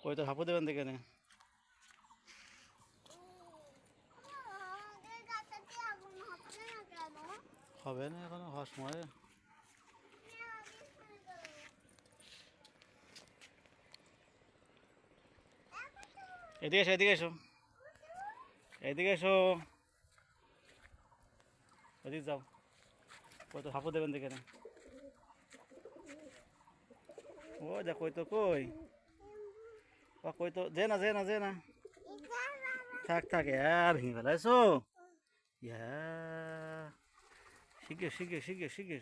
কই তো হাঁপু দেবেন দেখে নে হবে না এখন হওয়ার সময় এদিকে এসো এদিকে এসো এদিকে এসো এদিকে যাও কই তো হাঁপু দেবেন দেখে নে ও যা কই তো কই কই তো যে না যে না যে না থাক থাক ভেঙে ফেলাইছো ইয়া শিখে শিখে শিখে শিখে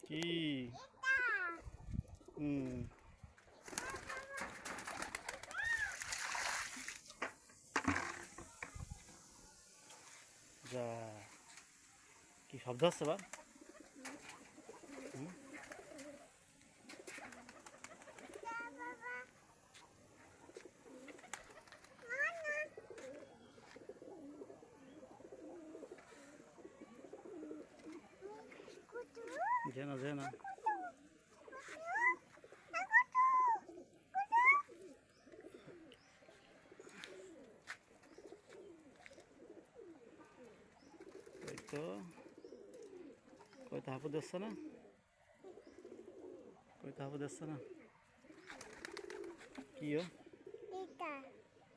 কি হুম যা কি শব্দ হচ্ছে বা যে না যে না কই তো হাঁপু দিচ্ছে না কই তো হাঁপু দিচ্ছে না কি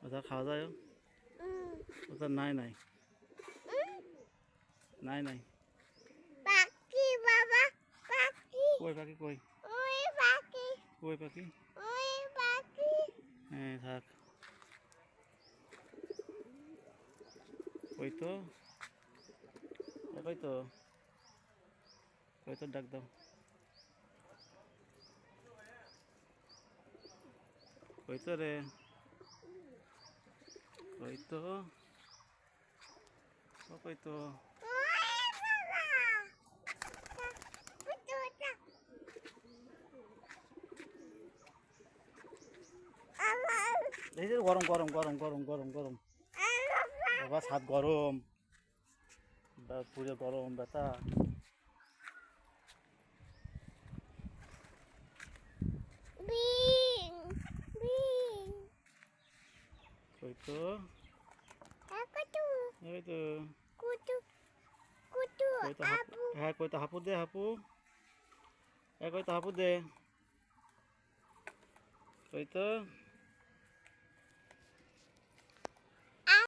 ওটা খাওয়া যায় ওটা নাই নাই নাই নাই পাখি বাবা পাখি কই পাখি কই ওই পাখি কই পাখি ওই পাখি হ্যাঁ থাক কই তো কই তো কই তো ডাক দাও কই তো রে কই তো কই তো এই যে গরম গরম গরম গরম গরম গরম বাবা ছাদ গরম পুরো গরম ব্যথা কই তো এই তো কই তো হাঁপু হ্যাঁ কই তো হাঁপু দে হাঁপু কই তো হাঁপু দে কই তো